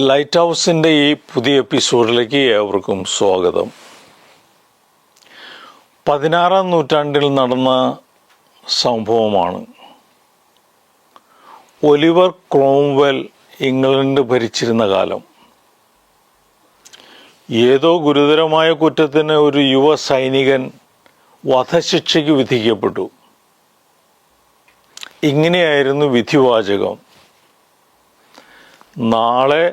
Light ഹൗസിൻ്റെ ഈ പുതിയ എപ്പിസോഡിലേക്ക് ഏവർക്കും സ്വാഗതം. 16-ാം നൂറ്റാണ്ടിൽ നടന്ന സംഭവമാണ്. ഒലിവർ ക്രോംവെൽ ഇംഗ്ലണ്ട് ഭരിച്ചിരുന്ന കാലം. ഏതോ ഗുരുതരമായ കുറ്റത്തിന് ഒരു യുവ സൈനികൻ വധശിക്ഷയ്ക്ക് വിധിക്കപ്പെട്ടു. ഇങ്ങനെയായിരുന്നു വിധിവാചകം: നാളെ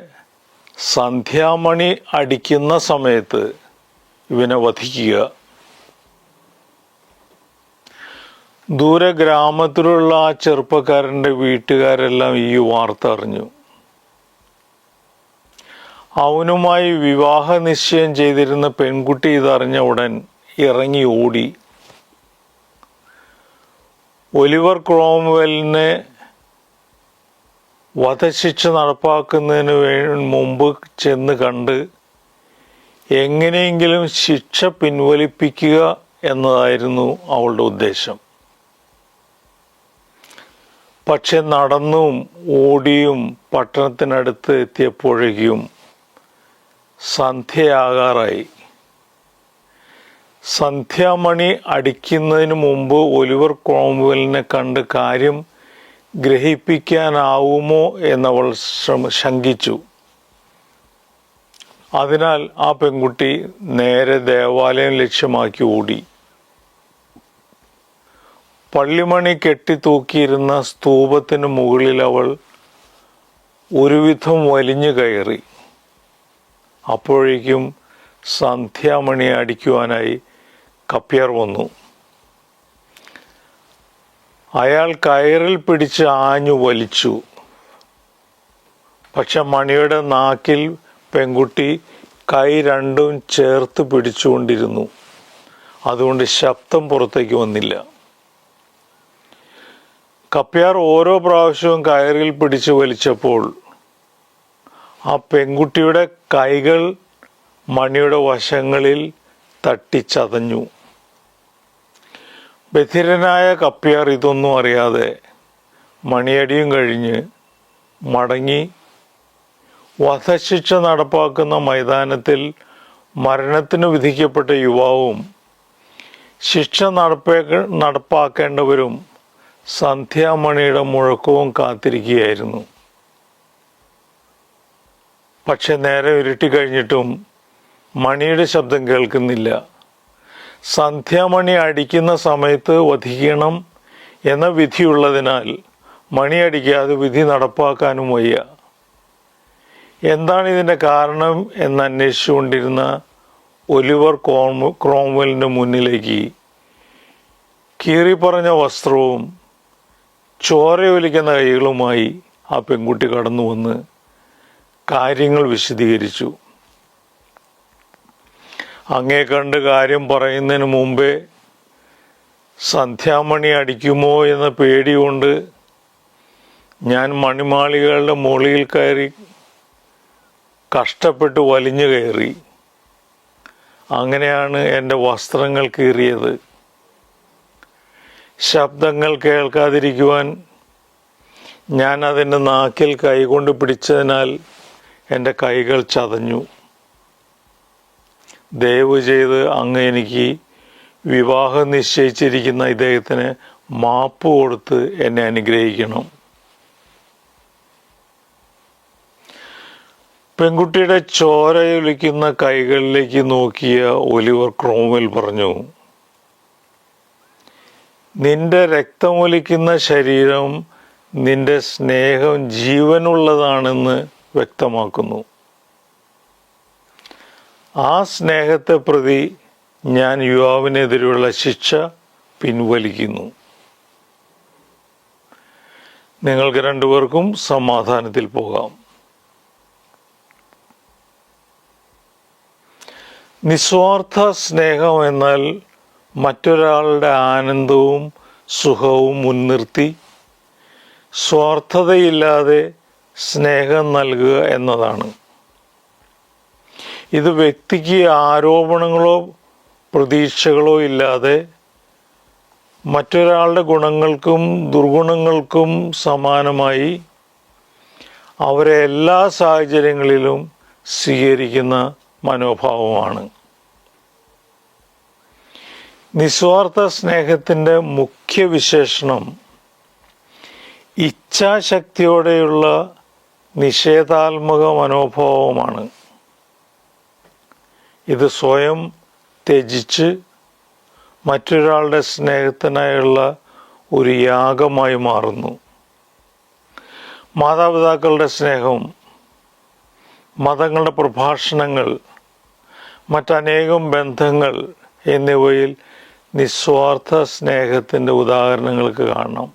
സന്ധ്യാമണി അടിക്കുന്ന സമയത്ത് ഇവനെ വധിക്കുക. ദൂരെ ഗ്രാമത്തിലുള്ള ആ ചെറുപ്പക്കാരൻ്റെ വീട്ടുകാരെല്ലാം ഈ വാർത്ത അറിഞ്ഞു. അവനുമായി വിവാഹ നിശ്ചയം ചെയ്തിരുന്ന പെൺകുട്ടി ഇതറിഞ്ഞ ഉടൻ ഇറങ്ങി ഓടി. ഒലിവർ ക്രോംവെലിനെ വധശിക്ഷ നടപ്പാക്കുന്നതിന് മുമ്പ് ചെന്ന് കണ്ട് എങ്ങനെയെങ്കിലും ശിക്ഷ പിൻവലിപ്പിക്കുക എന്നതായിരുന്നു അവളുടെ ഉദ്ദേശം. പക്ഷെ നടന്നും ഓടിയും പട്ടണത്തിനടുത്ത് എത്തിയപ്പോഴേക്കും സന്ധ്യയാകാറായി. സന്ധ്യാമണി അടിക്കുന്നതിന് മുമ്പ് ഒലിവർ ക്രോംവെലിനെ കണ്ട് കാര്യം ഗ്രഹിപ്പിക്കാനാവുമോ എന്നവൾ ശങ്കിച്ചു. അതിനാൽ ആ പെൺകുട്ടി നേരെ ദേവാലയം ലക്ഷ്യമാക്കി ഓടി. പള്ളിമണി കെട്ടിത്തൂക്കിയിരുന്ന സ്തൂപത്തിന് മുകളിൽ അവൾ ഒരുവിധം വലിഞ്ഞു കയറി. അപ്പോഴേക്കും സന്ധ്യാമണി അടിക്കുവാനായി കപ്യാർ വന്നു. അയാൾ കയറിൽ പിടിച്ച് ആഞ്ഞു വലിച്ചു. പക്ഷെ മണിയുടെ നാക്കിൽ പെൺകുട്ടി കൈ രണ്ടും ചേർത്ത് പിടിച്ചുകൊണ്ടിരുന്നു. അതുകൊണ്ട് ശബ്ദം പുറത്തേക്ക് വന്നില്ല. കപ്യാർ ഓരോ പ്രാവശ്യവും കയറിൽ പിടിച്ച് വലിച്ചപ്പോൾ ആ പെൺകുട്ടിയുടെ കൈകൾ മണിയുടെ വശങ്ങളിൽ തട്ടിച്ചതഞ്ഞു. ബധിരനായ കപ്യാർ ഇതൊന്നും അറിയാതെ മണിയടിയും കഴിഞ്ഞ് മടങ്ങി. വധശിക്ഷ നടപ്പാക്കുന്ന മൈതാനത്തിൽ മരണത്തിന് വിധിക്കപ്പെട്ട യുവാവും ശിക്ഷ നടപ്പാക്കേണ്ടവരും സന്ധ്യാമണിയുടെ മുഴക്കവും കാത്തിരിക്കുകയായിരുന്നു. പക്ഷെ നേരം ഇരുട്ടിക്കഴിഞ്ഞിട്ടും മണിയുടെ ശബ്ദം കേൾക്കുന്നില്ല. സന്ധ്യാമണി അടിക്കുന്ന സമയത്ത് വധിക്കണം എന്ന വിധിയുള്ളതിനാൽ മണി അടിക്കാതെ വിധി നടപ്പാക്കാനും വയ്യ. എന്താണ് ഇതിൻ്റെ കാരണം എന്നന്വേഷിച്ചുകൊണ്ടിരുന്ന ഒലിവർ ക്രോംവെലിൻ്റെ മുന്നിലേക്ക് കീറിപ്പറഞ്ഞ വസ്ത്രവും ചോരയൊലിക്കുന്ന കൈകളുമായി ആ പെൺകുട്ടി കടന്നു വന്ന് കാര്യങ്ങൾ വിശദീകരിച്ചു. അങ്ങേ കണ്ട് കാര്യം പറയുന്നതിന് മുമ്പേ സന്ധ്യാമണി അടിക്കുമോ എന്ന പേടി കൊണ്ട് ഞാൻ മണിമാളികകളുടെ മുകളിൽ കയറി കഷ്ടപ്പെട്ട് വലിഞ്ഞു കയറി. അങ്ങനെയാണ് എൻ്റെ വസ്ത്രങ്ങൾ കീറിയത്. ശബ്ദങ്ങൾ കേൾക്കാതിരിക്കുവാൻ ഞാൻ അതിൻ്റെ നാക്കിൽ കൈകൊണ്ട് പിടിച്ചതിനാൽ എൻ്റെ കൈകൾ ചതഞ്ഞു. ദയവ് ചെയ്ത് അങ്ങ് എനിക്ക് വിവാഹം നിശ്ചയിച്ചിരിക്കുന്ന ഇദ്ദേഹത്തിന് മാപ്പ് കൊടുത്ത് എന്നെ അനുഗ്രഹിക്കണം. പെൺകുട്ടിയുടെ ചോരയൊലിക്കുന്ന കൈകളിലേക്ക് നോക്കിയ ഒലിവർ ക്രോംവെൽ പറഞ്ഞു: നിന്റെ രക്തമൊലിക്കുന്ന ശരീരം നിന്റെ സ്നേഹം ജീവനുള്ളതാണെന്ന് വ്യക്തമാക്കുന്നു. ആ സ്നേഹത്തെ പ്രതി ഞാൻ യുവാവിനെതിരെയുള്ള ശിക്ഷ പിൻവലിക്കുന്നു. നിങ്ങൾക്ക് രണ്ടുപേർക്കും സമാധാനത്തിൽ പോകാം. നിസ്വാർത്ഥ സ്നേഹം എന്നാൽ മറ്റൊരാളുടെ ആനന്ദവും സുഖവും മുൻനിർത്തി സ്വാർത്ഥതയില്ലാതെ സ്നേഹം നൽകുക എന്നതാണ്. ഇത് വ്യക്തിക്ക് ആരോപണങ്ങളോ പ്രതീക്ഷകളോ ഇല്ലാതെ മറ്റൊരാളുടെ ഗുണങ്ങൾക്കും ദുർഗുണങ്ങൾക്കും സമാനമായി അവരെ എല്ലാ സാഹചര്യങ്ങളിലും സ്വീകരിക്കുന്ന മനോഭാവമാണ്. നിസ്വാർത്ഥ സ്നേഹത്തിൻ്റെ മുഖ്യ വിശേഷണം ഇച്ഛാശക്തിയോടെയുള്ള നിഷേധാത്മക മനോഭാവമാണ്. ഇത് സ്വയം ത്യജിച്ച് മറ്റൊരാളുടെ സ്നേഹത്തിനായുള്ള ഒരു യാഗമായി മാറുന്നു. മാതാപിതാക്കളുടെ സ്നേഹം, മതങ്ങളുടെ പ്രഭാഷണങ്ങൾ, മറ്റനേകം ബന്ധങ്ങൾ എന്നിവയിൽ നിസ്വാർത്ഥ സ്നേഹത്തിൻ്റെ ഉദാഹരണങ്ങൾക്ക് കാണാം.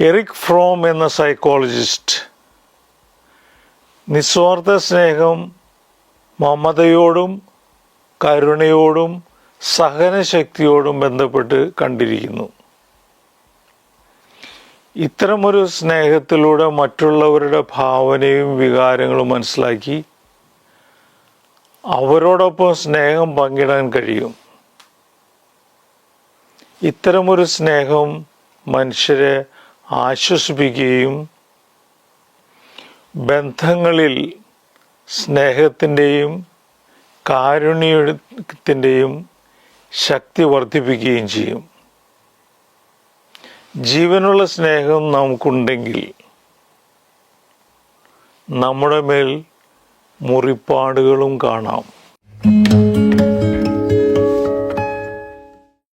എറിക് ഫ്രോം എന്ന സൈക്കോളജിസ്റ്റ് നിസ്വാർത്ഥ സ്നേഹം മമതയോടും കരുണയോടും സഹനശക്തിയോടും ബന്ധപ്പെട്ട് കണ്ടിരിക്കുന്നു. ഇത്തരമൊരു സ്നേഹത്തിലൂടെ മറ്റുള്ളവരുടെ ഭാവനയും വികാരങ്ങളും മനസ്സിലാക്കി അവരോടൊപ്പം സ്നേഹം പങ്കിടാൻ കഴിയും. ഇത്തരമൊരു സ്നേഹം മനുഷ്യരെ ആശ്വസിപ്പിക്കുകയും ബന്ധങ്ങളിൽ സ്നേഹത്തിൻ്റെയും കാരുണ്യത്തിൻ്റെയും ശക്തി വർദ്ധിപ്പിക്കുകയും ചെയ്യും. ജീവനുള്ള സ്നേഹം നമുക്കുണ്ടെങ്കിൽ നമ്മുടെ മേൽ മുറിപ്പാടുകളും കാണാം.